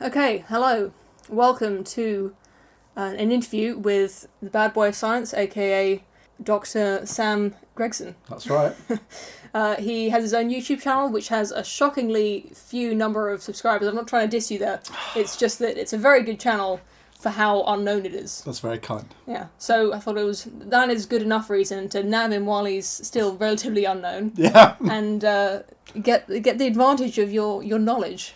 Okay, hello. Welcome to an interview with the bad boy of science, aka Dr. Sam Gregson. That's right. He has his own YouTube channel, which has a shockingly few number of subscribers. I'm not trying to diss you there. It's just that it's a very good channel for how unknown it is. That's very kind. Yeah, so I thought that is good enough reason to nab him while he's still relatively unknown. Yeah. And get the advantage of your knowledge.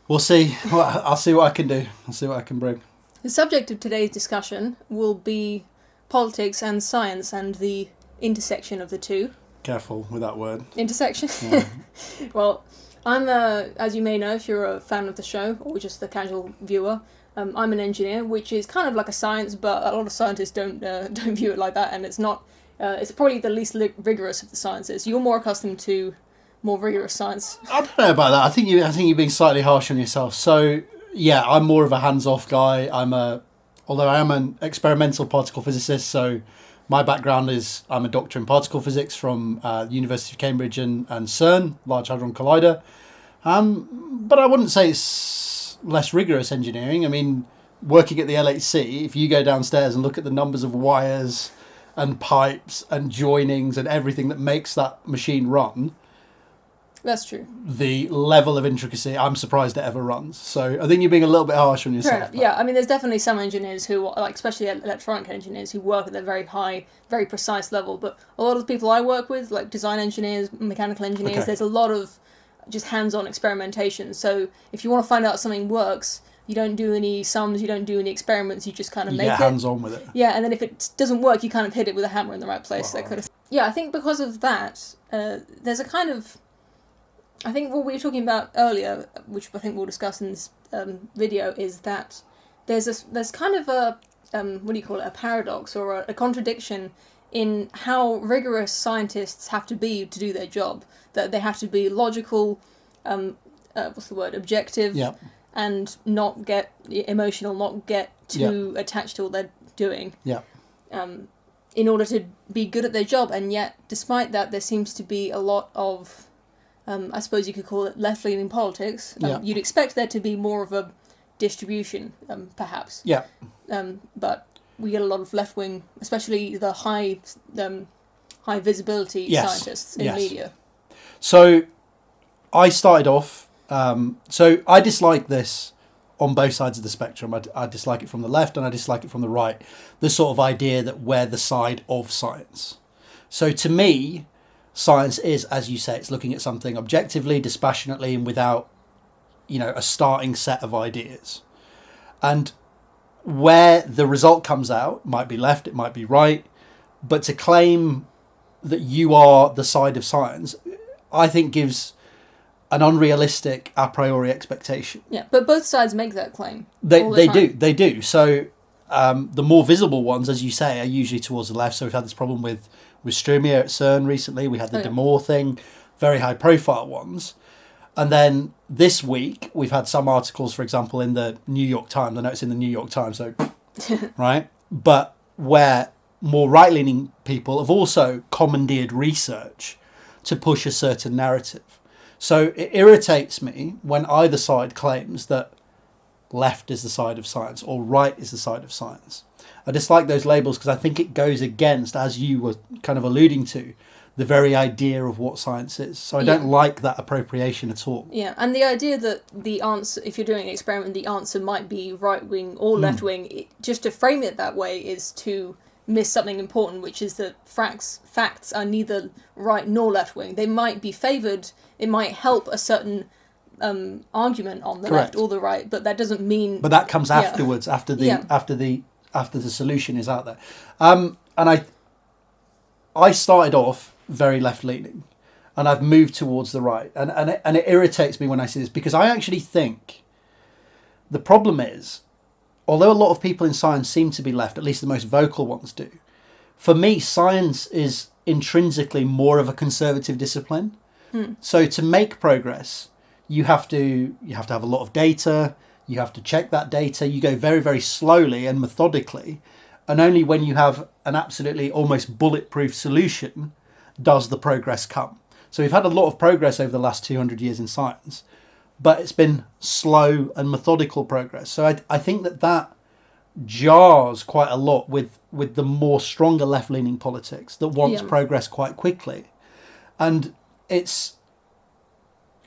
We'll see. I'll see what I can do. I'll see what I can bring. The subject of today's discussion will be politics and science and the intersection of the two. Careful with that word. Intersection? Yeah. Well, I'm, as you may know if you're a fan of the show, or just a casual viewer, I'm an engineer, which is kind of like a science, but a lot of scientists don't view it like that, and it's not. It's probably the least rigorous of the sciences. You're more accustomed to more rigorous science. I don't know about that. I think you're being slightly harsh on yourself. So yeah, I'm more of a hands-off guy. Although I am an experimental particle physicist, so my background is I'm a doctor in particle physics from the University of Cambridge and CERN, Large Hadron Collider. But I wouldn't say it's less rigorous engineering. I mean, working at the LHC, if you go downstairs and look at the numbers of wires and pipes and joinings and everything that makes that machine run, that's true. The level of intricacy, I'm surprised it ever runs. So I think you're being a little bit harsh on yourself. Fair enough. Yeah, I mean, there's definitely some engineers who, like especially electronic engineers, who work at a very high, very precise level. But a lot of the people I work with, like design engineers, mechanical engineers, Okay. There's a lot of just hands-on experimentation. So if you want to find out something works, you don't do any sums, you don't do any experiments, you just kind of make it. You get hands-on with it. Yeah, and then if it doesn't work, you kind of hit it with a hammer in the right place. Wow. That kind of. Yeah, I think because of that, there's a kind of. I think what we were talking about earlier, which I think we'll discuss in this video, is that there's kind of a a paradox or a contradiction in how rigorous scientists have to be to do their job. That they have to be logical, objective, Yeah. and not get emotional, not get too attached to what they're doing. Yeah. In order to be good at their job, and yet, despite that, there seems to be a lot of I suppose you could call it left-leaning politics. You'd expect there to be more of a distribution, perhaps. Yeah. But we get a lot of left-wing, especially the high visibility scientists in media. So I started off, so I dislike this on both sides of the spectrum. I dislike it from the left and I dislike it from the right. The sort of idea that we're the side of science. So to me, science is, as you say, it's looking at something objectively, dispassionately, and without, a starting set of ideas. And where the result comes out, might be left, it might be right, but to claim that you are the side of science, I think gives an unrealistic a priori expectation. Yeah, but both sides make that claim. They do. So the more visible ones, as you say, are usually towards the left. So we've had this problem with Strumia at CERN recently. We had the De Moore thing, very high profile ones. And then this week, we've had some articles, for example, in the New York Times. I know it's in the New York Times, so, right? But where more right-leaning people have also commandeered research to push a certain narrative. So it irritates me when either side claims that left is the side of science or right is the side of science. I dislike those labels because I think it goes against, as you were kind of alluding to, the very idea of what science is. So I don't like that appropriation at all. Yeah, and the idea that the answer, if you're doing an experiment, the answer might be right-wing or left-wing, just to frame it that way is to miss something important, which is that facts are neither right nor left-wing. They might be favoured, it might help a certain argument on the left or the right, but that doesn't mean... But that comes afterwards, after the solution is out there. And I started off very left-leaning, and I've moved towards the right. And it irritates me when I see this, because I actually think the problem is, although a lot of people in science seem to be left, at least the most vocal ones do, for me, science is intrinsically more of a conservative discipline. So to make progress, you have to have a lot of data, you have to check that data, you go very, very slowly and methodically, and only when you have an absolutely almost bulletproof solution does the progress come. So we've had a lot of progress over the last 200 years in science, but it's been slow and methodical progress. So I think that jars quite a lot with the more stronger left-leaning politics that wants progress quite quickly. And it's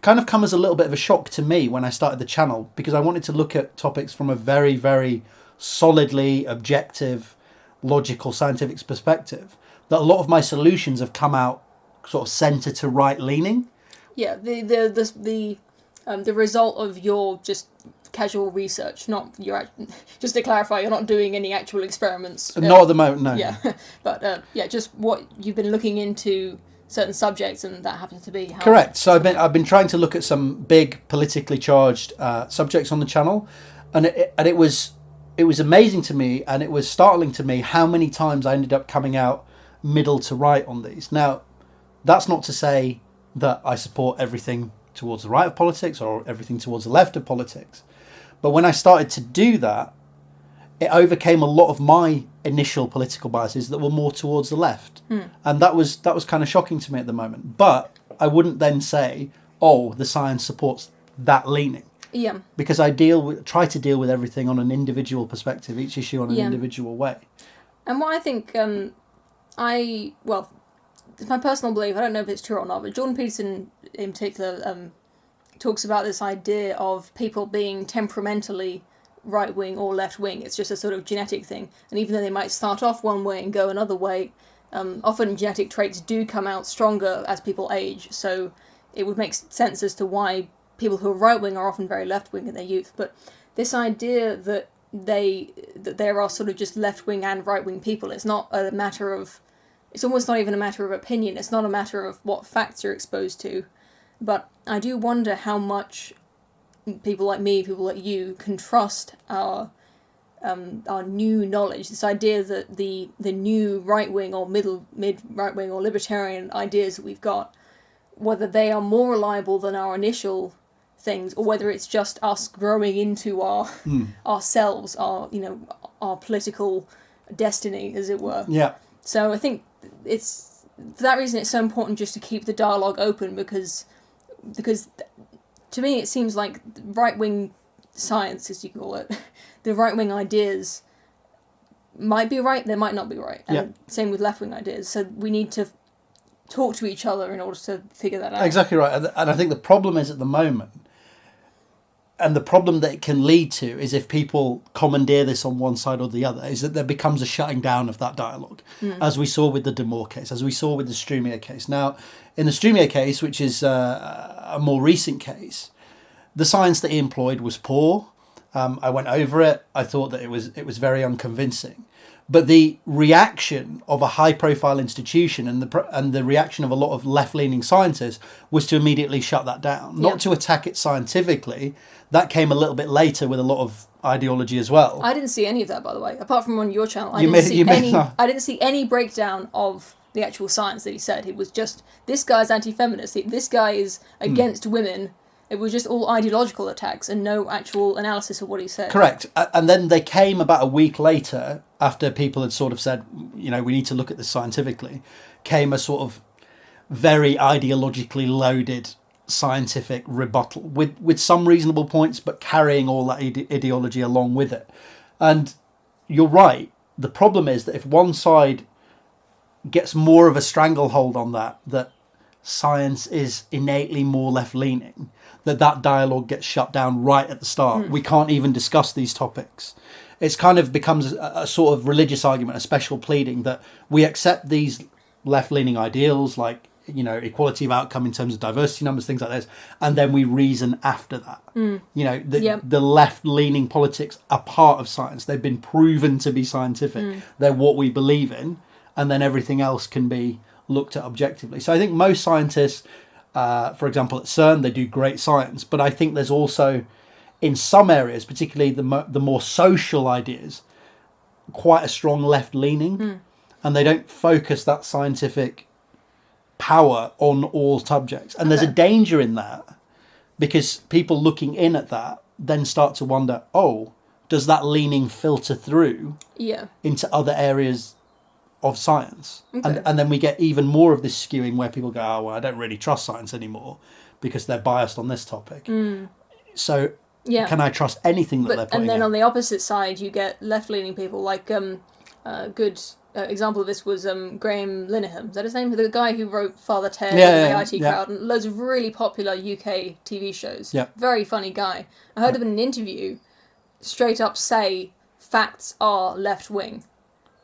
kind of come as a little bit of a shock to me when I started the channel, because I wanted to look at topics from a very, very solidly objective, logical, scientific perspective, that a lot of my solutions have come out sort of centre to right-leaning. Yeah, the result of your just casual research, not your. Just to clarify, you're not doing any actual experiments. Not at the moment, no. Yeah, but just what you've been looking into certain subjects, and that happens to be how. Correct. So I've been trying to look at some big politically charged subjects on the channel, and it was amazing to me, and it was startling to me how many times I ended up coming out middle to right on these. Now, that's not to say that I support everything towards the right of politics or everything towards the left of politics. But when I started to do that, it overcame a lot of my initial political biases that were more towards the left. And that was kind of shocking to me at the moment. But I wouldn't then say, oh, the science supports that leaning. Yeah. Because I try to deal with everything on an individual perspective, each issue on an individual way. And what I think, it's my personal belief, I don't know if it's true or not, but Jordan Peterson in particular talks about this idea of people being temperamentally right-wing or left-wing. It's just a sort of genetic thing. And even though they might start off one way and go another way, often genetic traits do come out stronger as people age. So it would make sense as to why people who are right-wing are often very left-wing in their youth. But this idea that there are sort of just left-wing and right-wing people, it's not a matter of... It's almost not even a matter of opinion. It's not a matter of what facts you're exposed to. But I do wonder how much people like me, people like you, can trust our new knowledge. This idea that the new right-wing or mid-right-wing or libertarian ideas that we've got, whether they are more reliable than our initial things, or whether it's just us growing into ourselves, our political destiny, as it were. Yeah. So I think it's for that reason it's so important just to keep the dialogue open, because to me it seems like right-wing science, as you call it, the right-wing ideas might be right, they might not be right. And same with left-wing ideas. So we need to talk to each other in order to figure that out. Exactly right. And I think the problem is at the moment, and the problem that it can lead to is if people commandeer this on one side or the other, is that there becomes a shutting down of that dialogue, as we saw with the Demore case, as we saw with the Strumier case. Now, in the Strumier case, which is a more recent case, the science that he employed was poor. I went over it. I thought that it was very unconvincing. But the reaction of a high-profile institution and the reaction of a lot of left-leaning scientists was to immediately shut that down, not to attack it scientifically. That came a little bit later with a lot of ideology as well. I didn't see any of that, by the way, apart from on your channel. I didn't see any breakdown of the actual science that he said. It was just, this guy's anti-feminist, this guy is against women. It was just all ideological attacks and no actual analysis of what he said. Correct. And then they came about a week later, after people had sort of said, we need to look at this scientifically, came a sort of very ideologically loaded scientific rebuttal with some reasonable points, but carrying all that ideology along with it. And you're right. The problem is that if one side gets more of a stranglehold on that science is innately more left-leaning, that dialogue gets shut down right at the start. We can't even discuss these topics. It's kind of becomes a sort of religious argument, a special pleading that we accept these left-leaning ideals like, equality of outcome in terms of diversity numbers, things like this, and then we reason after that. The left-leaning politics are part of science. They've been proven to be scientific. They're what we believe in, and then everything else can be looked at objectively. So I think most scientists, for example, at CERN, they do great science, but I think there's also, in some areas, particularly the more social ideas, quite a strong left-leaning, and they don't focus that scientific power on all subjects. And there's a danger in that, because people looking in at that then start to wonder, does that leaning filter through into other areas of science? And then we get even more of this skewing where people go, I don't really trust science anymore because they're biased on this topic. So Yeah. can I trust anything that they're putting And then out? on the opposite side, you get left-leaning people like good example of this was Graham Linehan. Is that his name? The guy who wrote Father Ted and the IT Crowd and loads of really popular UK TV shows. Yeah. Very funny guy. I heard him in an interview straight up say facts are left-wing.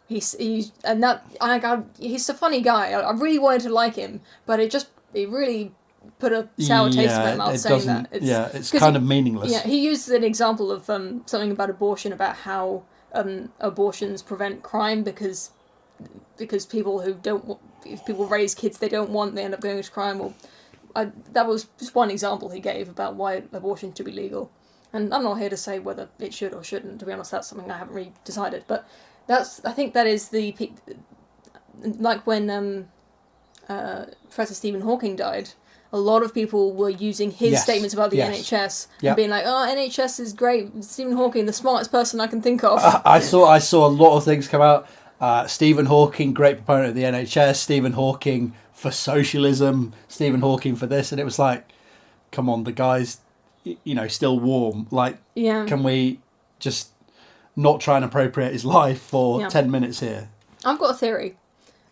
He's a funny guy. I really wanted to like him, but it really put a sour taste in my mouth saying that. It's kind of meaningless. Yeah, he used an example of something about abortion, about how abortions prevent crime because people who don't if people raise kids they don't want, they end up going into crime. Or that was just one example he gave about why abortion should be legal. And I'm not here to say whether it should or shouldn't. To be honest, that's something I haven't really decided. But I think that is like when Professor Stephen Hawking died. A lot of people were using his statements about the NHS and being like, "Oh, NHS is great. Stephen Hawking, the smartest person I can think of." I saw a lot of things come out. Stephen Hawking, great proponent of the NHS. Stephen Hawking for socialism. Stephen Hawking for this, and it was like, come on, the guy's, still warm. Like, can we just not try and appropriate his life for 10 minutes here? I've got a theory,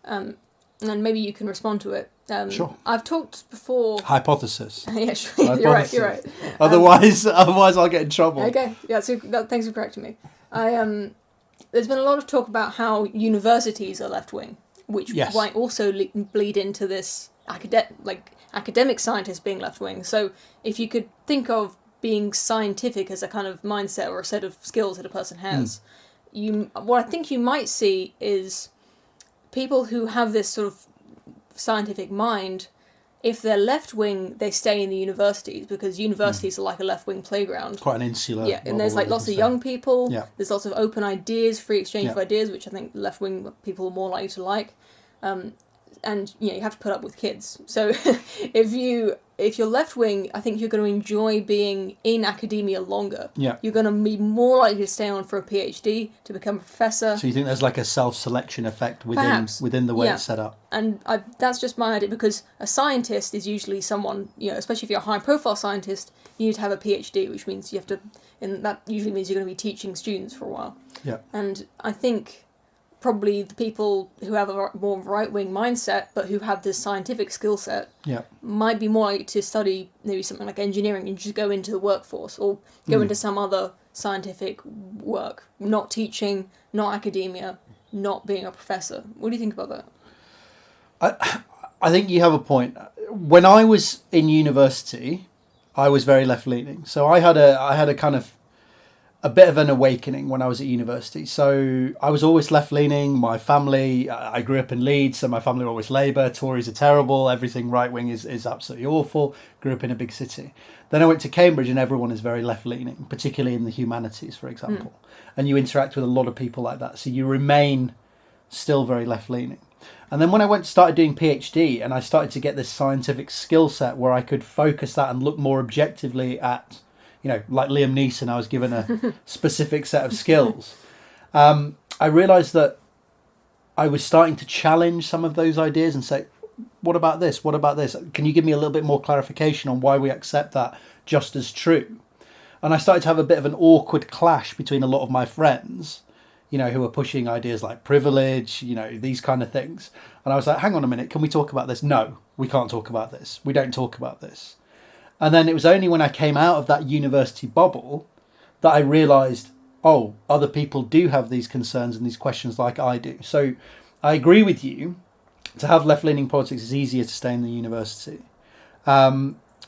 and maybe you can respond to it. Sure. I've talked before. Hypothesis. Yeah, sure. You're right. Otherwise I'll get in trouble. Okay. Yeah. So thanks for correcting me. There's been a lot of talk about how universities are left wing, which might also bleed into this academic scientists being left wing. So if you could think of being scientific as a kind of mindset or a set of skills that a person has, what I think you might see is people who have this sort of scientific mind, if they're left-wing, they stay in the universities because universities are like a left-wing playground. Quite an insular. Yeah, and there's like lots of young people. Yeah. There's lots of open ideas, free exchange of ideas, which I think left-wing people are more likely to like. And you have to put up with kids. So if you're left-wing, I think you're going to enjoy being in academia longer. Yeah. You're going to be more likely to stay on for a PhD, to become a professor. So you think there's like a self-selection effect within the way it's set up? And that's just my idea, because a scientist is usually someone, especially if you're a high-profile scientist, you need to have a PhD, which means you have to, and that usually means you're going to be teaching students for a while. Yeah. And I think probably the people who have a more right-wing mindset but who have this scientific skill set might be more likely to study maybe something like engineering and just go into the workforce or go into some other scientific work, not teaching, not academia, not being a professor. What do you think about that? I think you have a point. When I was in university, I was very left-leaning. So I had a kind of a bit of an awakening when I was at university. So I was always left-leaning. My family, I grew up in Leeds, so my family were always Labour. Tories are terrible. Everything right-wing is absolutely awful. Grew up in a big city. Then I went to Cambridge and everyone is very left-leaning, particularly in the humanities, for example. And you interact with a lot of people like that. So you remain still very left-leaning. And then when I started doing PhD and I started to get this scientific skill set where I could focus that and look more objectively at, like Liam Neeson, I was given a specific set of skills. I realised that I was starting to challenge some of those ideas and say, what about this? What about this? Can you give me a little bit more clarification on why we accept that just as true? And I started to have a bit of an awkward clash between a lot of my friends, who were pushing ideas like privilege, these kind of things. And I was like, hang on a minute, can we talk about this? No, we can't talk about this. We don't talk about this. And then it was only when I came out of that university bubble that I realised, oh, other people do have these concerns and these questions like I do. So I agree with you. To have left-leaning politics is easier to stay in the university.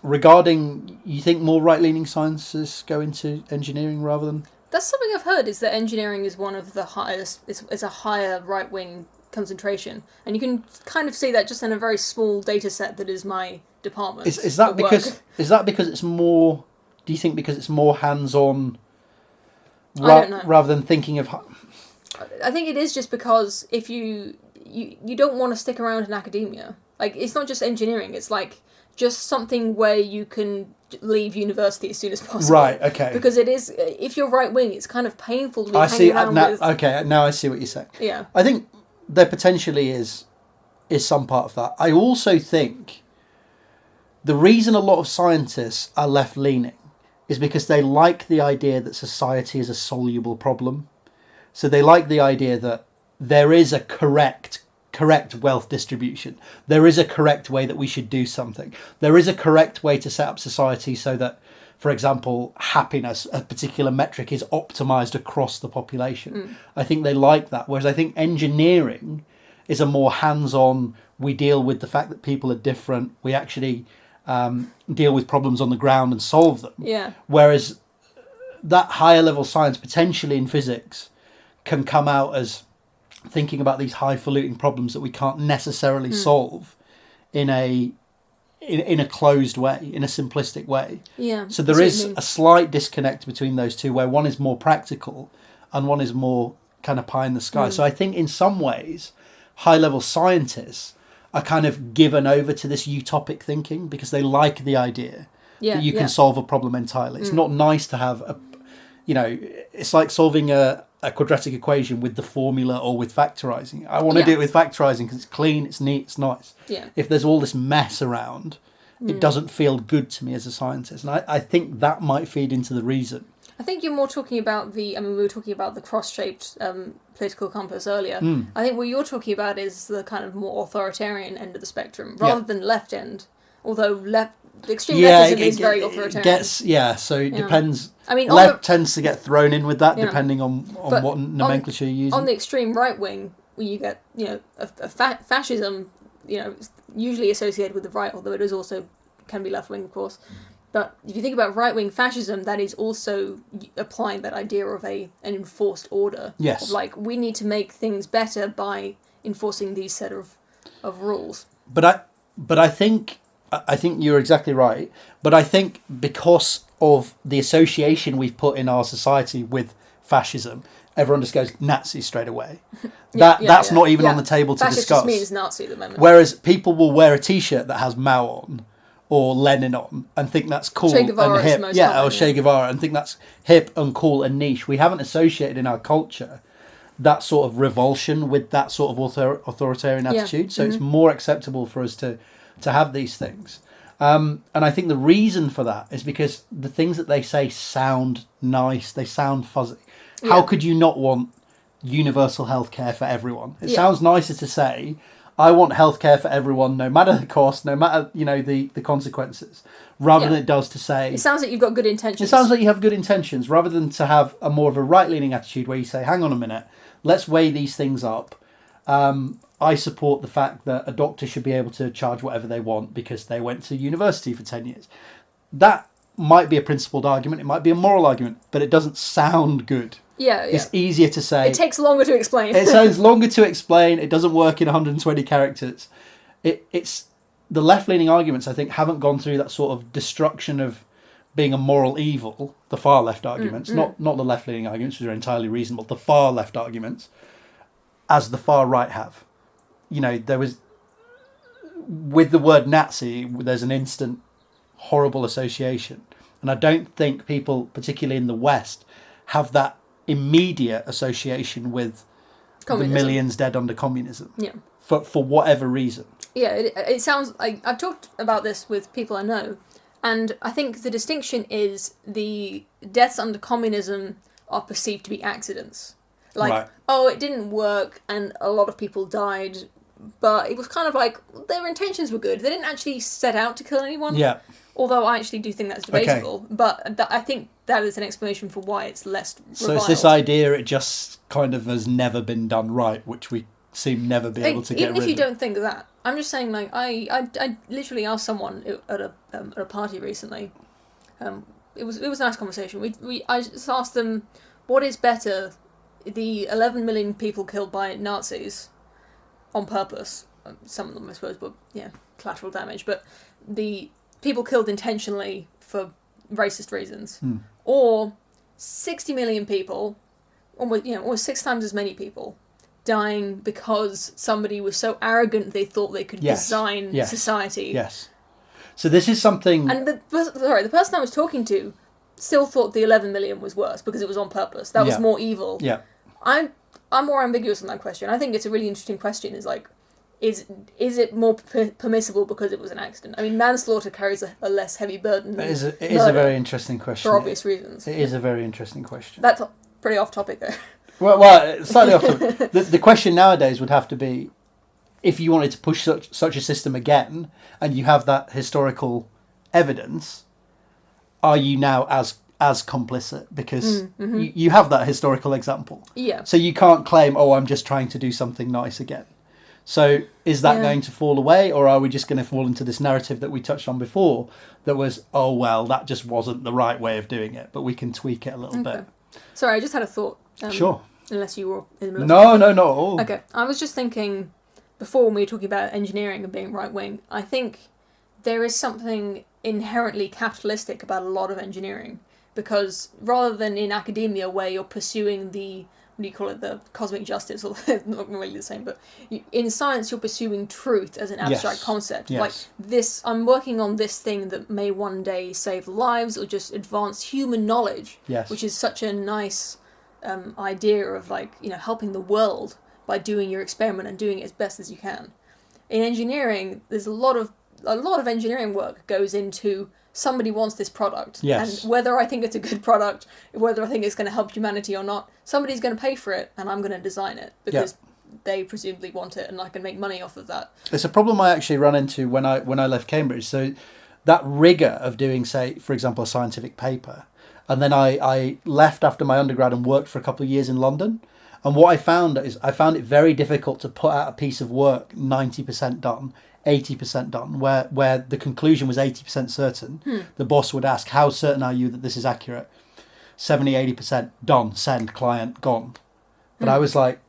Regarding, you think more right-leaning scientists go into engineering rather than... That's something I've heard, is that engineering is one of the highest, it's a higher right-wing concentration. And you can kind of see that just in a very small data set that is my department. Is that because it's more, do you think because it's more hands-on rather than thinking of... I think it is just because if you don't want to stick around in academia. Like, it's not just engineering, it's like just something where you can leave university as soon as possible. Right, okay. Because it is, if you're right-wing, it's kind of painful to be hanging around with... Okay, now I see what you're saying. Yeah. I think there potentially is some part of that. I also think the reason a lot of scientists are left-leaning is because they like the idea that society is a soluble problem. So they like the idea that there is a correct wealth distribution. There is a correct way that we should do something. There is a correct way to set up society so that, for example, happiness, a particular metric, is optimized across the population. I think they like that. Whereas I think engineering is a more hands-on, we deal with the fact that people are different. We actually deal with problems on the ground and solve them. Yeah. Whereas that higher level science, potentially in physics, can come out as thinking about these highfalutin problems that we can't necessarily solve in a closed way, in a simplistic way. Yeah. So there is a slight disconnect between those two, where one is more practical and one is more kind of pie in the sky. So I think in some ways, high level scientists are kind of given over to this utopic thinking because they like the idea that you can solve a problem entirely. It's not nice to have it's like solving a quadratic equation with the formula or with factorizing. I want to do it with factorizing because it's clean, it's neat, it's nice. Yeah. If there's all this mess around, it doesn't feel good to me as a scientist. And I think that might feed into the reason. I think you're more talking about we were talking about the cross-shaped political compass earlier. I think what you're talking about is the kind of more authoritarian end of the spectrum, rather than left end. Although the extreme leftism is very authoritarian. So it depends. I mean, left tends to get thrown in with that, depending on what nomenclature you're using. On the extreme right wing, where you get fascism, usually associated with the right, although it is also can be left wing, of course. But if you think about right wing fascism, that is also applying that idea of an enforced order. Yes. Of like, we need to make things better by enforcing these set of rules. But I think you're exactly right. But I think because of the association we've put in our society with fascism, everyone just goes Nazi straight away. That's not even on the table to Fascist discuss. Just means Nazi at the moment. Whereas people will wear a T-shirt that has Mao on or Lenin on and think that's cool Che Guevara and hip. Is the most common, Che Guevara and think that's hip and cool and niche. We haven't associated in our culture that sort of revulsion with that sort of authoritarian attitude. So it's more acceptable for us to have these things. And I think the reason for that is because the things that they say sound nice, they sound fuzzy. How could you not want universal healthcare for everyone? It sounds nicer to say, I want healthcare for everyone, no matter the cost, no matter the consequences, rather than it does to say. It sounds like you've got good intentions. It sounds like you have good intentions, rather than to have a more of a right-leaning attitude where you say, hang on a minute, let's weigh these things up. I support the fact that a doctor should be able to charge whatever they want because they went to university for 10 years. That might be a principled argument, it might be a moral argument, but it doesn't sound good. It's easier to say. It takes longer to explain. It sounds longer to explain. It doesn't work in 120 characters. It's the left-leaning arguments, I think, haven't gone through that sort of destruction of being a moral evil, the far left arguments, not the left-leaning arguments, which are entirely reasonable, the far left arguments, as the far right have. There was, with the word Nazi, there's an instant horrible association. And I don't think people, particularly in the West, have that immediate association with communism. The millions dead under communism. Yeah. For whatever reason. Yeah, it sounds like I've talked about this with people I know, and I think the distinction is the deaths under communism are perceived to be accidents. Like, it didn't work and a lot of people died, but it was kind of like their intentions were good. They didn't actually set out to kill anyone. Yeah. Although I actually do think that's debatable. Okay. But I think that is an explanation for why it's less reviled. So it's this idea it just kind of has never been done right, which we seem never be able to get rid of. Even if you don't think of that. I'm just saying, like, I literally asked someone at a party recently. It was a nice conversation. I just asked them, what is better, the 11 million people killed by Nazis on purpose? Some of them, I suppose, were collateral damage, but the people killed intentionally for racist reasons, or 60 million people, almost 6 times as many people, dying because somebody was so arrogant they thought they could design society. Yes. So this is something. And the person I was talking to still thought the 11 million was worse because it was on purpose. That was more evil. Yeah. I'm more ambiguous on that question. I think it's a really interesting question. Is like, is it more permissible because it was an accident? I mean, manslaughter carries a less heavy burden than it is a very interesting question. For obvious reasons. It is a very interesting question. That's pretty off topic, though. Well, slightly off topic. The question nowadays would have to be, if you wanted to push such a system again, and you have that historical evidence, are you now as complicit? Because you have that historical example. Yeah. So you can't claim, oh, I'm just trying to do something nice again. So is that going to fall away, or are we just going to fall into this narrative that we touched on before that was, oh, well, that just wasn't the right way of doing it, but we can tweak it a little bit? Sorry, I just had a thought. Sure. Unless you were in the middle No, not at all. Okay, I was just thinking, before when we were talking about engineering and being right-wing, I think there is something inherently capitalistic about a lot of engineering, because rather than in academia where you're pursuing the, what do you call it, the cosmic justice, or not really the same, but in science you're pursuing truth as an abstract concept. Yes. Like this, I'm working on this thing that may one day save lives or just advance human knowledge, which is such a nice idea of, like, you know, helping the world by doing your experiment and doing it as best as you can. In engineering, there's a lot of engineering work goes into somebody wants this product, and whether I think it's a good product, whether I think it's going to help humanity or not, somebody's going to pay for it, and I'm going to design it because they presumably want it, and I can make money off of that. It's a problem I actually ran into when I left Cambridge. So that rigor of doing, say, for example, a scientific paper, and then I left after my undergrad and worked for a couple of years in London. And what I found is I found it very difficult to put out a piece of work 90% done, 80% done, where the conclusion was 80% certain. The boss would ask, how certain are you that this is accurate? 70, 80% done, send, client, gone. But I was like,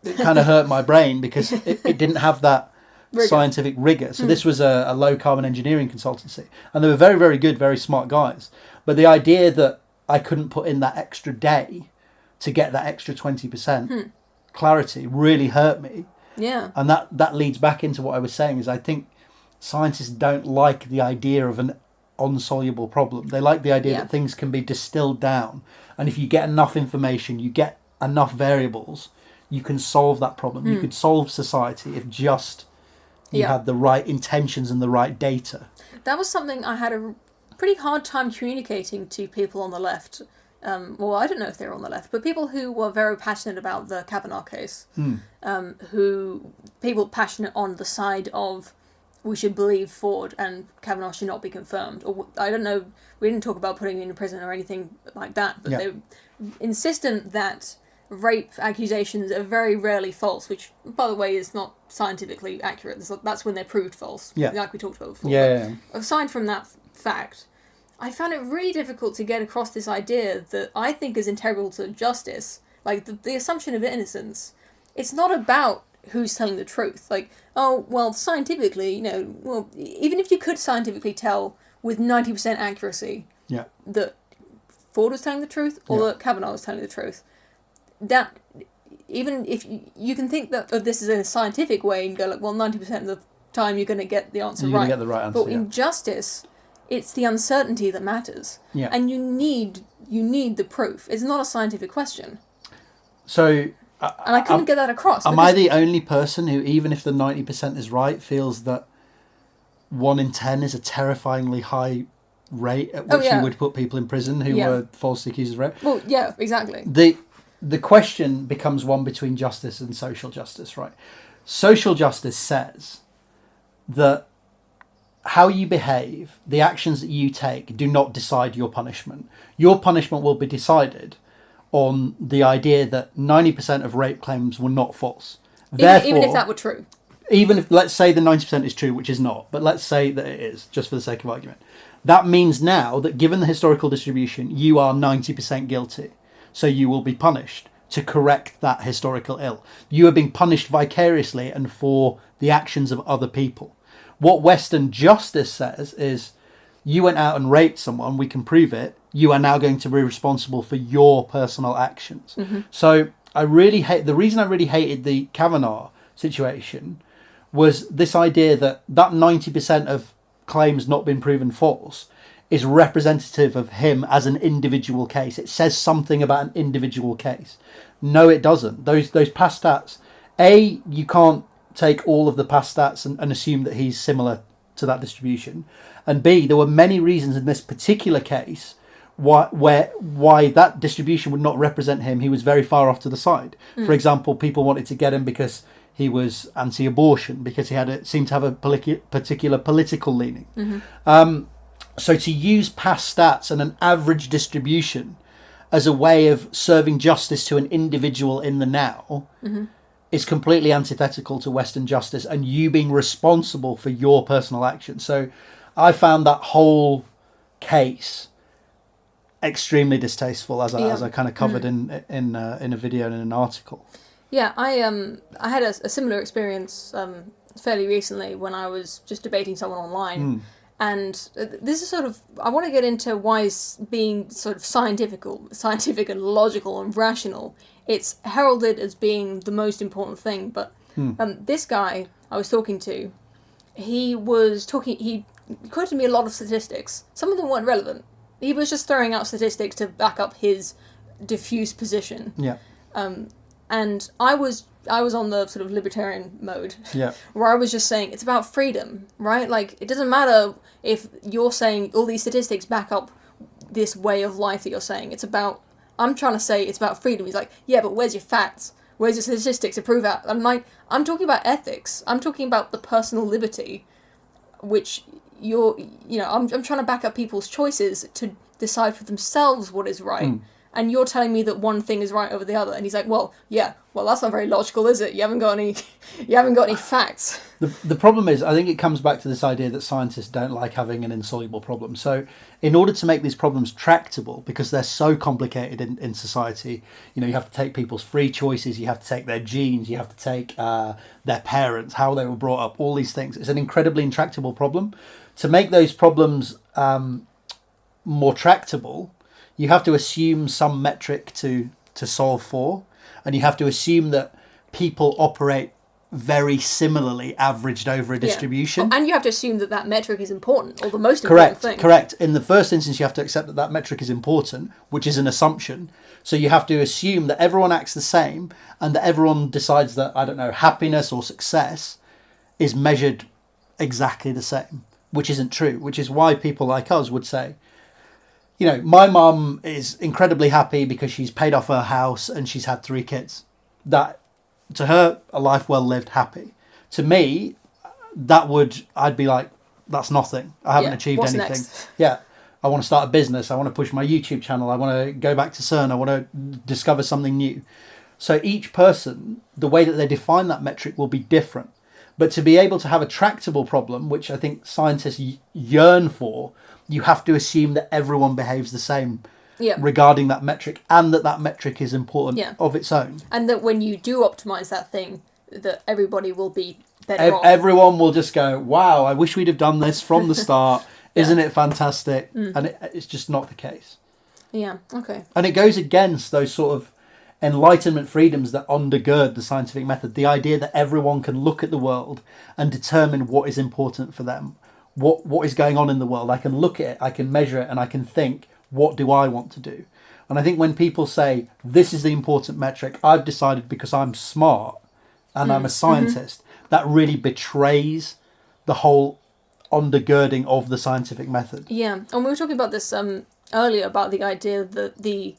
it kind of hurt my brain because it didn't have that scientific rigor. So this was a low carbon engineering consultancy. And they were very, very good, very smart guys. But the idea that I couldn't put in that extra day to get that extra 20% clarity really hurt me. Yeah. And that leads back into what I was saying, is I think scientists don't like the idea of an insoluble problem. They like the idea that things can be distilled down. And if you get enough information, you get enough variables, you can solve that problem. You could solve society if just you had the right intentions and the right data. That was something I had a pretty hard time communicating to people on the left. Well, I don't know if they were on the left, but people who were very passionate about the Kavanaugh case, people passionate on the side of we should believe Ford and Kavanaugh should not be confirmed. Or I don't know, we didn't talk about putting him in prison or anything like that, but they insistent that rape accusations are very rarely false, which, by the way, is not scientifically accurate. That's when they're proved false, like we talked about before. Yeah. Aside from that fact, I found it really difficult to get across this idea that I think is integral to justice, like the assumption of innocence. It's not about who's telling the truth. Like, oh, well, scientifically, even if you could scientifically tell with 90% accuracy that Ford was telling the truth or that Kavanaugh was telling the truth, that even if you can think that of this as a scientific way and go like, well, 90% of the time you're going to get the answer right. You're going to get the right answer, but in justice, it's the uncertainty that matters. Yeah. And you need the proof. It's not a scientific question. So... and I couldn't get that across. Am I the only person who, even if the 90% is right, feels that 1 in 10 is a terrifyingly high rate at which you would put people in prison who were falsely accused of rape? Well, yeah, exactly. The question becomes one between justice and social justice, right? Social justice says that how you behave, the actions that you take, do not decide your punishment. Your punishment will be decided on the idea that 90% of rape claims were not false. Even if that were true. Even if, let's say the 90% is true, which is not, but let's say that it is, just for the sake of argument. That means now that given the historical distribution, you are 90% guilty. So you will be punished to correct that historical ill. You are being punished vicariously and for the actions of other people. What Western justice says is, you went out and raped someone, we can prove it, you are now going to be responsible for your personal actions. Mm-hmm. So the reason I really hated the Kavanaugh situation was this idea that 90% of claims not been proven false is representative of him as an individual case. It says something about an individual case. No, it doesn't. Those past stats, you can't take all of the past stats and assume that he's similar to that distribution. And B, there were many reasons in this particular case why that distribution would not represent him. He was very far off to the side. For example, people wanted to get him because he was anti-abortion, because he seemed to have a particular political leaning. So to use past stats and an average distribution as a way of serving justice to an individual in the now is completely antithetical to Western justice and you being responsible for your personal actions. So I found that whole case extremely distasteful, as I kind of covered in a video and in an article. Yeah, I had a similar experience fairly recently when I was just debating someone online. And this is sort of, I want to get into why being sort of scientific and logical and rational, it's heralded as being the most important thing. But this guy I was talking to, he quoted me a lot of statistics. Some of them weren't relevant. He was just throwing out statistics to back up his diffuse position. Yeah. And I was on the sort of libertarian mode, where I was just saying it's about freedom, right? Like, it doesn't matter if you're saying all these statistics back up this way of life that you're saying. I'm trying to say it's about freedom. He's like, yeah, but where's your facts? Where's your statistics to prove that? I'm like, I'm talking about ethics. I'm talking about the personal liberty, which I'm trying to back up people's choices to decide for themselves what is right. And you're telling me that one thing is right over the other. And he's like, well, that's not very logical, is it? You haven't got any facts. The problem is, I think it comes back to this idea that scientists don't like having an insoluble problem. So in order to make these problems tractable, because they're so complicated in society, you have to take people's free choices, you have to take their genes, you have to take their parents, how they were brought up, all these things. It's an incredibly intractable problem. To make those problems more tractable, you have to assume some metric to solve for, and you have to assume that people operate very similarly, averaged over a distribution. And you have to assume that metric is important, or the most important thing. Correct. In the first instance, you have to accept that metric is important, which is an assumption. So you have to assume that everyone acts the same, and that everyone decides that, I don't know, happiness or success is measured exactly the same, which isn't true, which is why people like us would say, my mum is incredibly happy because she's paid off her house and she's had 3 kids. That, to her, a life well lived, happy. To me, I'd be like, that's nothing. I haven't achieved anything. Next? Yeah. I want to start a business. I want to push my YouTube channel. I want to go back to CERN. I want to discover something new. So each person, the way that they define that metric will be different. But to be able to have a tractable problem, which I think scientists yearn for, you have to assume that everyone behaves the same regarding that metric, and that metric is important of its own. And that when you do optimize that thing, that everybody will be better off. Everyone will just go, wow, I wish we'd have done this from the start. Isn't it fantastic? And it's just not the case. Yeah, okay. And it goes against those sort of Enlightenment freedoms that undergird the scientific method. The idea that everyone can look at the world and determine what is important for them. What is going on in the world. I can look at it, I can measure it, and I can think, what do I want to do? And I think when people say, this is the important metric, I've decided because I'm smart and I'm a scientist, that really betrays the whole undergirding of the scientific method. Yeah, and we were talking about this earlier, about the idea that the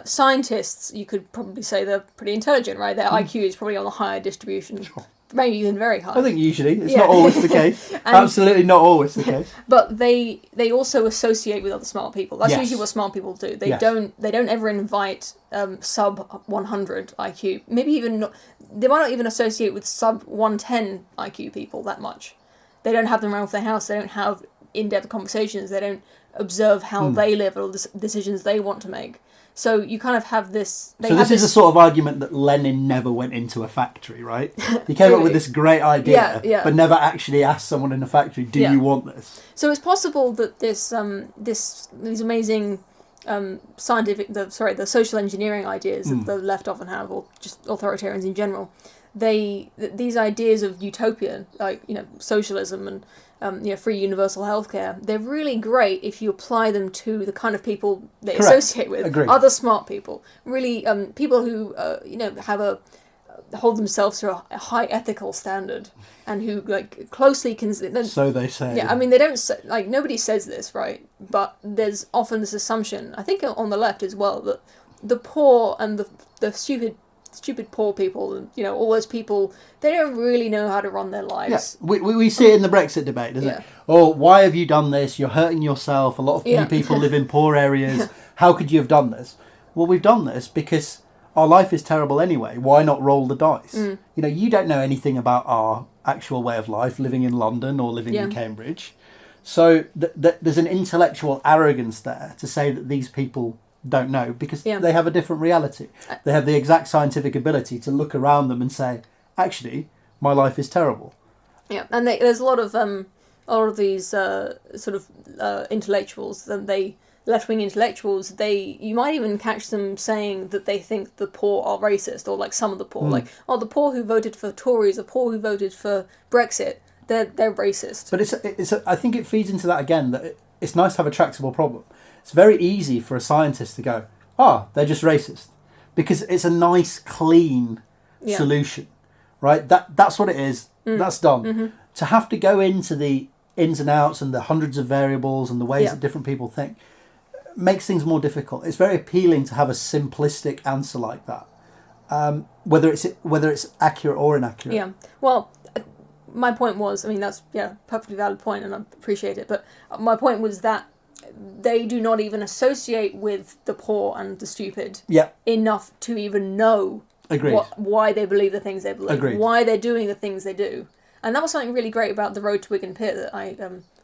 scientists, you could probably say they're pretty intelligent, right? Their IQ is probably on the higher distribution. Sure. Maybe even very high. I think usually. It's not always the case. Absolutely not always the case. But they also associate with other smart people. That's usually what smart people do. They don't ever invite sub 100 IQ. Maybe even not, they might not even associate with sub 110 IQ people that much. They don't have them around their house. They don't have in-depth conversations. They don't observe how they live or the decisions they want to make. So you kind of have this... This is a sort of argument that Lenin never went into a factory, right? He came up with this great idea, but never actually asked someone in a factory, do you want this? So it's possible that these amazing the social engineering ideas that the left often have, or just authoritarians in general, these ideas of utopia, like, socialism and free universal healthcare, they're really great if you apply them to the kind of people they associate with. Agreed. Other smart people, really people who have a hold themselves to a high ethical standard, and who like closely consider. So they say. Yeah, I mean they don't say, like nobody says this, right? But there's often this assumption, I think on the left as well, that the poor and the stupid poor people, and all those people, they don't really know how to run their lives. Yeah, we see it in the Brexit debate, doesn't it? Oh, why have you done this? You're hurting yourself. A lot of you people live in poor areas. How could you have done this? Well, we've done this because our life is terrible anyway. Why not roll the dice? You don't know anything about our actual way of life, living in London or living in Cambridge. So there's an intellectual arrogance there to say that these people don't know, because they have a different reality. They have the exact scientific ability to look around them and say, actually, my life is terrible. Yeah, and there's a lot of these sort of intellectuals, left-wing intellectuals, you might even catch them saying that they think the poor are racist, or like some of the poor, like, the poor who voted for Tories, the poor who voted for Brexit, they're racist. But I think it feeds into that again, that it's nice to have a tractable problem. It's very easy for a scientist to go, they're just racist, because it's a nice, clean solution, right? That's what it is. That's done. Mm-hmm. To have to go into the ins and outs and the hundreds of variables and the ways that different people think makes things more difficult. It's very appealing to have a simplistic answer like that, whether it's accurate or inaccurate. Yeah. Well, my point was, I mean, that's perfectly valid point, and I appreciate it. But my point was that they do not even associate with the poor and the stupid enough to even know why they believe the things they believe, why they're doing the things they do. And that was something really great about The Road to Wigan Pitt that I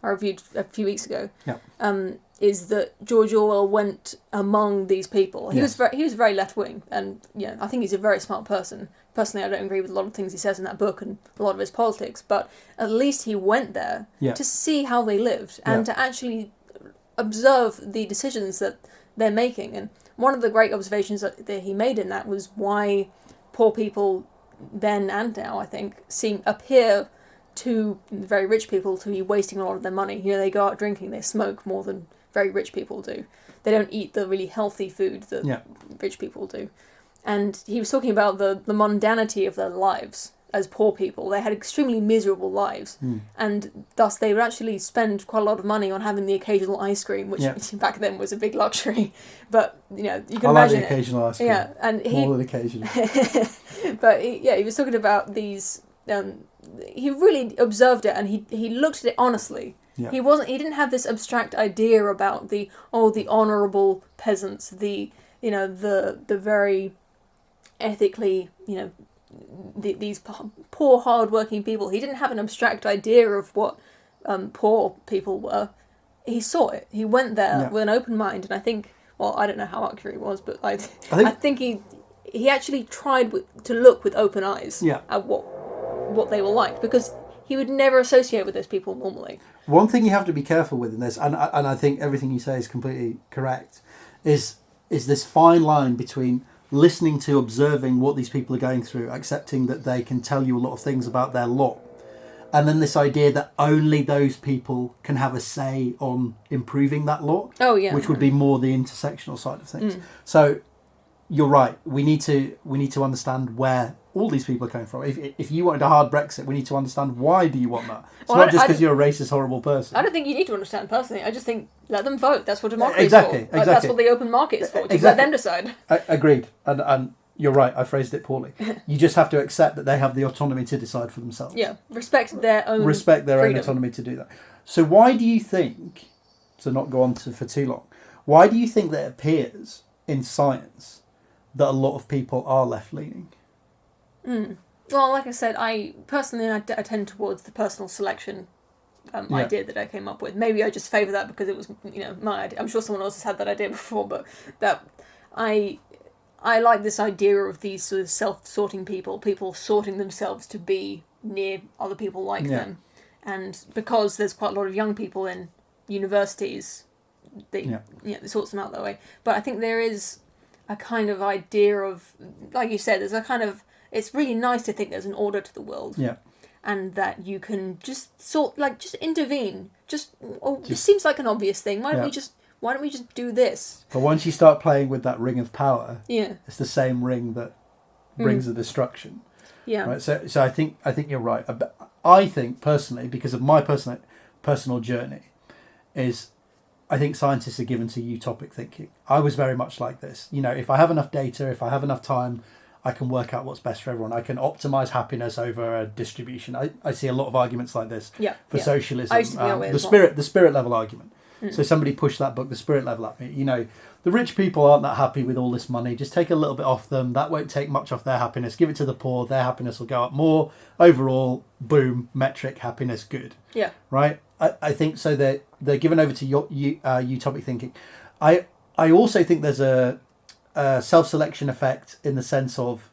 reviewed a few weeks ago. Yeah. Is that George Orwell went among these people. He was very left wing, and I think he's a very smart person. Personally, I don't agree with a lot of things he says in that book and a lot of his politics, but at least he went there to see how they lived and to actually observe the decisions that they're making. And one of the great observations that he made in that was why poor people then and now, I think, appear to very rich people to be wasting a lot of their money. They go out drinking, they smoke more than very rich people do. They don't eat the really healthy food that rich people do. And he was talking about the mundanity of their lives as poor people. They had extremely miserable lives, and thus they would actually spend quite a lot of money on having the occasional ice cream, which back then was a big luxury. But you can imagine like the occasional ice cream. Yeah, and more than occasional. But he was talking about these. He really observed it, and he looked at it honestly. Yeah. He didn't have this abstract idea about the honourable peasants, the very ethically, these poor hard-working people. He didn't have an abstract idea of what poor people were. He saw it. He went there with an open mind, and I think, well, I don't know how accurate he was, but I think he actually tried to look with open eyes at what they were like, because he would never associate with those people normally. One thing you have to be careful with in this, and I think everything you say is completely correct, is this fine line between listening to, observing what these people are going through, accepting that they can tell you a lot of things about their lot, and then this idea that only those people can have a say on improving that lot, which would be more the intersectional side of things. So you're right, we need to understand where all these people are coming from. If you wanted a hard Brexit, we need to understand why do you want that. It's not just because you're a racist, horrible person. I don't think you need to understand personally. I just think let them vote. That's what democracy is for. Exactly. That's what the open market is for. Just let them decide. Agreed. And you're right, I phrased it poorly. You just have to accept that they have the autonomy to decide for themselves. Yeah, respect their own own autonomy to do that. So why do you think, to not go on for too long, why do you think that it appears in science that a lot of people are left-leaning? Well, like I said, I tend towards the personal selection idea that I came up with. Maybe I just favour that because it was my idea. I'm sure someone else has had that idea before, but that I like this idea of these sort of self-sorting people sorting themselves to be near other people like them. And because there's quite a lot of young people in universities, they sort them out that way. But I think there is a kind of idea of, like you said, there's a kind of, it's really nice to think there's an order to the world. Yeah. And that you can just just intervene. This seems like an obvious thing. Why don't we just do this? But once you start playing with that ring of power, it's the same ring that brings the destruction. Yeah. Right. So I think you're right. I think personally, because of my personal journey, is I think scientists are given to utopic thinking. I was very much like this. If I have enough data, if I have enough time, I can work out what's best for everyone. I can optimize happiness over a distribution. I see a lot of arguments like this for socialism. I used to be that way the spirit level argument. So somebody pushed that book, The Spirit Level, at me. The rich people aren't that happy with all this money. Just take a little bit off them. That won't take much off their happiness. Give it to the poor. Their happiness will go up more. Overall, boom, metric, happiness, good. Yeah. Right? I think so. They're given over to utopic thinking. I also think there's a self-selection effect in the sense of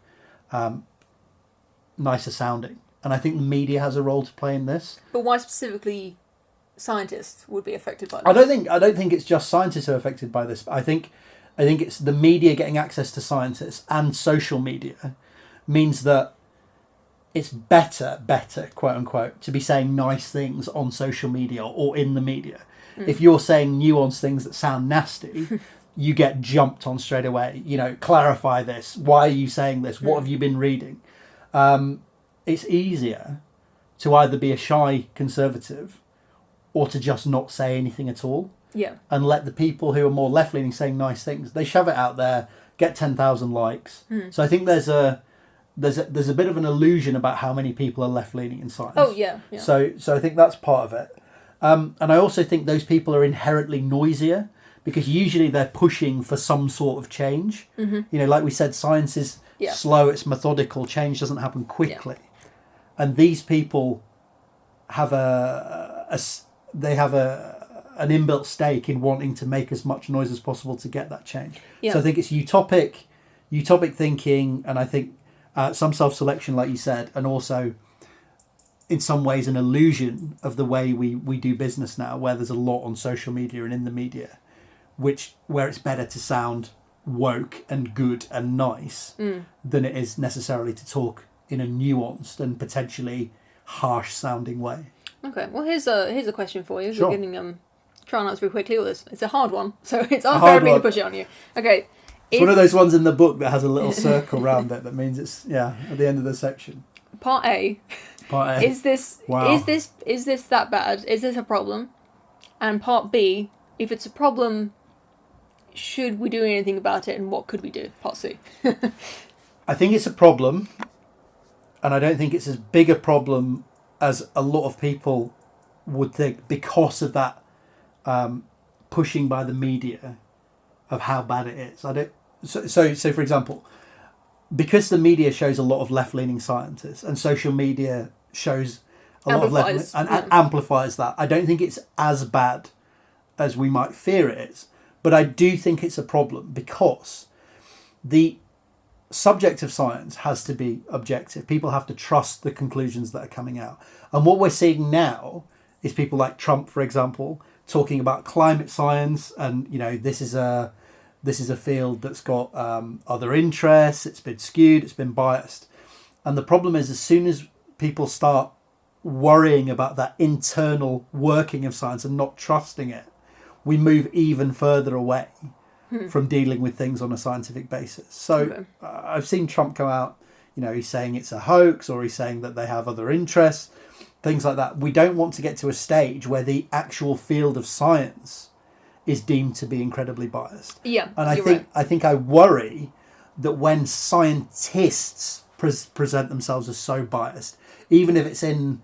nicer sounding. And I think the media has a role to play in this. But why specifically scientists would be affected by this? I don't think it's just scientists who are affected by this. I think it's the media getting access to scientists and social media means that it's better, quote unquote, to be saying nice things on social media or in the media. If you're saying nuanced things that sound nasty, you get jumped on straight away. Clarify this. Why are you saying this? What have you been reading? It's easier to either be a shy conservative or to just not say anything at all. Yeah. And let the people who are more left-leaning saying nice things, they shove it out there, get 10,000 likes. So I think there's a bit of an illusion about how many people are left-leaning in science. Oh, yeah. So I think that's part of it. And I also think those people are inherently noisier because usually they're pushing for some sort of change. Like we said, science is slow, it's methodical, change doesn't happen quickly. And these people have an inbuilt stake in wanting to make as much noise as possible to get that change. So I think it's utopic thinking, and I think some self-selection, like you said, and also in some ways an illusion of the way we do business now, where there's a lot on social media and in the media, where it's better to sound woke and good and nice than it is necessarily to talk in a nuanced and potentially harsh sounding way. Okay, well here's a question for you. Sure. We're getting trying to answer quickly all this. It's a hard one, so it's unfair of me to push it on you. Okay. It's one of those ones in the book that has a little circle around it that means it's at the end of the section. Part A. Is this that bad? Is this a problem? And part B, if it's a problem, should we do anything about it and what could we do? Part C. I think it's a problem, and I don't think it's as big a problem as a lot of people would think because of that pushing by the media of how bad it is. So for example, because the media shows a lot of left-leaning scientists and social media shows a lot of left and amplifies that, I don't think it's as bad as we might fear it is. But I do think it's a problem because the subject of science has to be objective. People have to trust the conclusions that are coming out. And what we're seeing now is people like Trump, for example, talking about climate science, and this is a field that's got other interests. It's been skewed. It's been biased. And the problem is, as soon as people start worrying about that internal working of science and not trusting it, we move even further away from dealing with things on a scientific basis. So I've seen Trump come out, he's saying it's a hoax, or he's saying that they have other interests, things like that. We don't want to get to a stage where the actual field of science is deemed to be incredibly biased. Yeah, and I think I worry that when scientists present themselves as so biased, even if it's in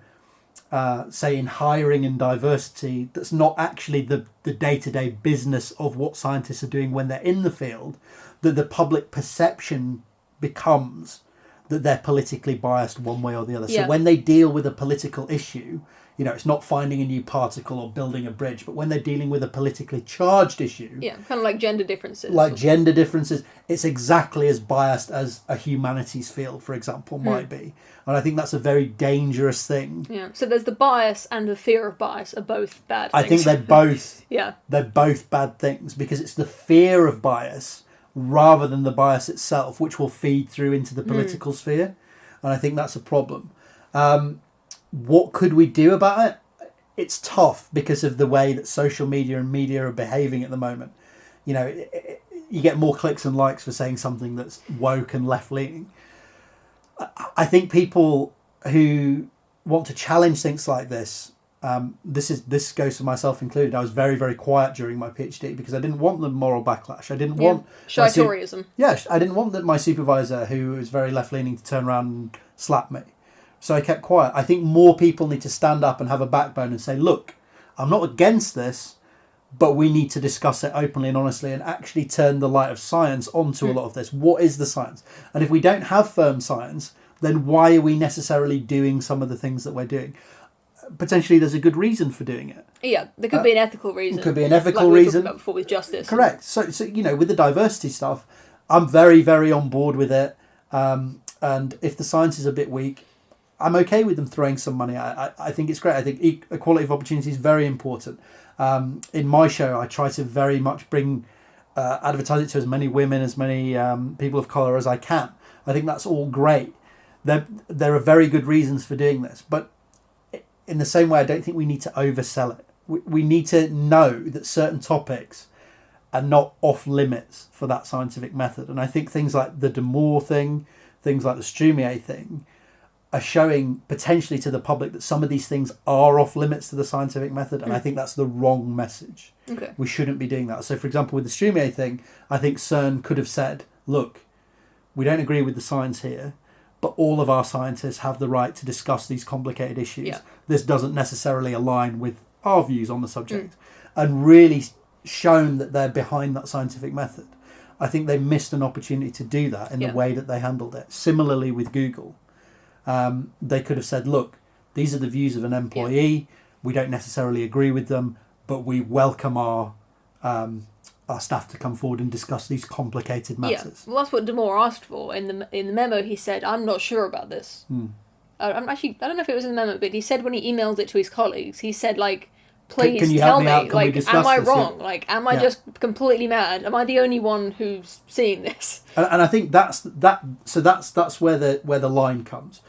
say in hiring and diversity, that's not actually the day-to-day business of what scientists are doing when they're in the field, that the public perception becomes that they're politically biased one way or the other. So when they deal with a political issue, it's not finding a new particle or building a bridge, but when they're dealing with a politically charged issue... Yeah, kind of like gender differences. It's exactly as biased as a humanities field, for example, might be. And I think that's a very dangerous thing. Yeah, so there's the bias and the fear of bias are both bad things. I think they're both... They're both bad things, because it's the fear of bias rather than the bias itself which will feed through into the political sphere. And I think that's a problem. What could we do about it? It's tough because of the way that social media and media are behaving at the moment. You get more clicks and likes for saying something that's woke and left-leaning. I think people who want to challenge things like this, this goes for myself included. I was very, very quiet during my PhD because I didn't want the moral backlash. I didn't want shy-Toryism. I didn't want that my supervisor, who was very left-leaning, to turn around and slap me. So I kept quiet. I think more people need to stand up and have a backbone and say, look, I'm not against this, but we need to discuss it openly and honestly and actually turn the light of science onto a lot of this. What is the science? And if we don't have firm science, then why are we necessarily doing some of the things that we're doing? Potentially there's a good reason for doing it. Yeah, there could be an ethical reason. Could be an ethical like we reason. Talked about before with justice. Correct. So with the diversity stuff, I'm very, very on board with it. And if the science is a bit weak, I'm okay with them throwing some money. I think it's great. I think equality of opportunity is very important. In my show, I try to very much bring advertise it to as many women, as many people of colour as I can. I think that's all great. There are very good reasons for doing this, but in the same way, I don't think we need to oversell it. We need to know that certain topics are not off limits for that scientific method. And I think things like the Demore thing, things like the Strumier thing, are showing potentially to the public that some of these things are off limits to the scientific method, and I think that's the wrong message. Okay. We shouldn't be doing that. So, for example, with the Strumier thing, I think CERN could have said, look, we don't agree with the science here, but all of our scientists have the right to discuss these complicated issues. Yeah. This doesn't necessarily align with our views on the subject, and really shown that they're behind that scientific method. I think they missed an opportunity to do that in the way that they handled it. Similarly with Google. They could have said, look, these are the views of an employee. We don't necessarily agree with them, but we welcome our staff to come forward and discuss these complicated matters. Yeah, well, that's what Demore asked for. In the memo, he said, I'm not sure about this. I don't know if it was in the memo, but he said when he emailed it to his colleagues, he said, like, please can you tell help me out? Can we discuss am I this? wrong? Yeah. Like, am I just completely mad? Am I the only one who's seeing this? And I think that's where the line comes.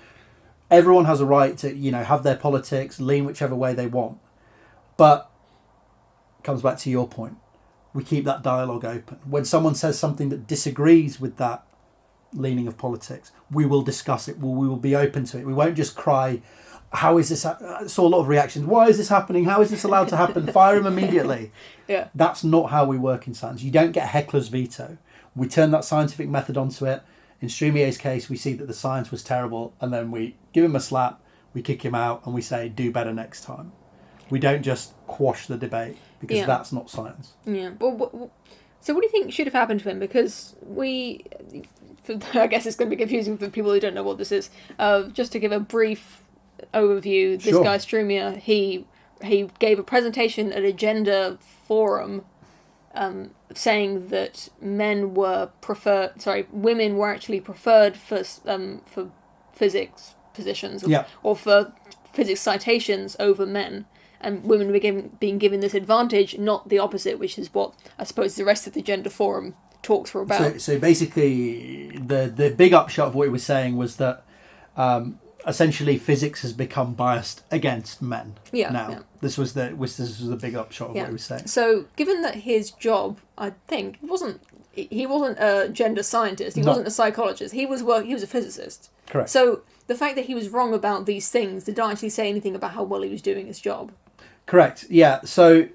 Everyone has a right to, have their politics, lean whichever way they want. But it comes back to your point. We keep that dialogue open. When someone says something that disagrees with that leaning of politics, we will discuss it. We will be open to it. We won't just cry, how is this? I saw a lot of reactions. Why is this happening? How is this allowed to happen? Fire him immediately. Yeah. That's not how we work in science. You don't get a heckler's veto. We turn that scientific method onto it. In Strumier's case, we see that the science was terrible, and then we give him a slap, we kick him out, and we say, do better next time. We don't just quash the debate, because that's not science. Yeah. Well, so what do you think should have happened to him? Because I guess it's going to be confusing for people who don't know what this is. Just to give a brief overview, this guy Strumier, he gave a presentation at a gender forum, saying that women were actually preferred for physics positions or for physics citations over men, and women were being given this advantage, not the opposite, which is what I suppose the rest of the gender forum talks were about. So basically, the big upshot of what he was saying was that essentially physics has become biased against men. Now this was the big upshot of what he was saying. So given that his job, I think, he wasn't a gender scientist, he wasn't a psychologist, he was a physicist. Correct. So the fact that he was wrong about these things did not actually say anything about how well he was doing his job. Correct. Yeah. So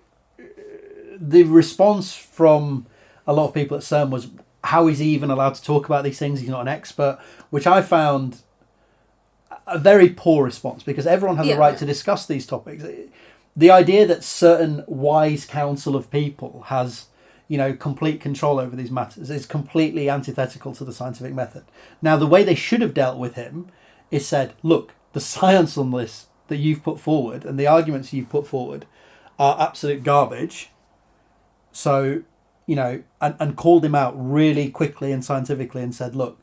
the response from a lot of people at CERN was, how is he even allowed to talk about these things? He's not an expert, which I found a very poor response, because everyone has a right to discuss these topics. The idea that certain wise council of people has, complete control over these matters is completely antithetical to the scientific method. Now, the way they should have dealt with him is said, look, the science on this that you've put forward and the arguments you've put forward are absolute garbage. So, and called him out really quickly and scientifically and said, look,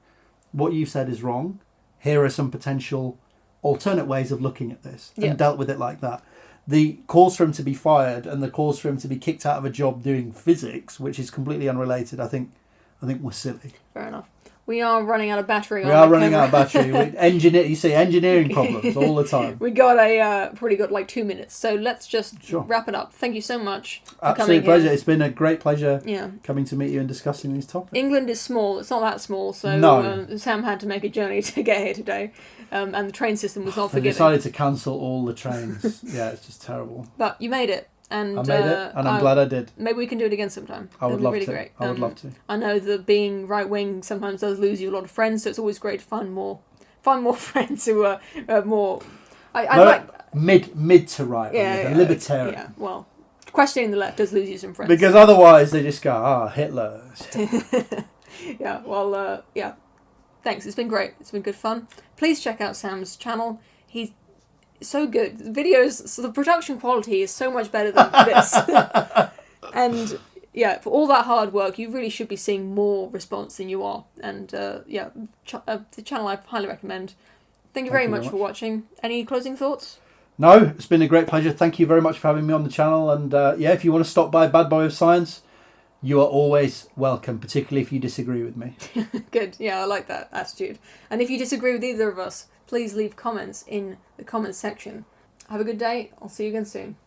what you've said is wrong. Here are some potential alternate ways of looking at this, and dealt with it like that. The calls for him to be fired and the calls for him to be kicked out of a job doing physics, which is completely unrelated, I think were silly. Fair enough. We are running out of battery. We are running out of battery. You see engineering problems all the time. We got probably got like 2 minutes, so let's just wrap it up. Thank you so much for Absolute coming pleasure. here. It's been a great pleasure coming to meet you and discussing these topics. England is small. It's not that small, so Sam had to make a journey to get here today, and the train system was not They forgiving. decided to cancel all the trains. Yeah, it's just terrible. But you made it. And I made it, and I'm glad I did. Maybe we can do it again sometime. I would love really to. Great. I would love to. I know that being right wing sometimes does lose you a lot of friends, so it's always great to find more friends who are more. I like mid to right, libertarian. Yeah, well, questioning the left does lose you some friends because otherwise they just go, Hitler. Yeah. Well. Yeah. Thanks. It's been great. It's been good fun. Please check out Sam's channel. He's so good. The videos, so the production quality is so much better than this. And yeah, for all that hard work, you really should be seeing more response than you are. And the channel I highly recommend. Thank you very much for watching. Any closing thoughts? No, it's been a great pleasure. Thank you very much for having me on the channel. And if you want to stop by Bad Boy of Science, you are always welcome, particularly if you disagree with me. Good. Yeah, I like that attitude. And if you disagree with either of us, please leave comments in the comments section. Have a good day. I'll see you again soon.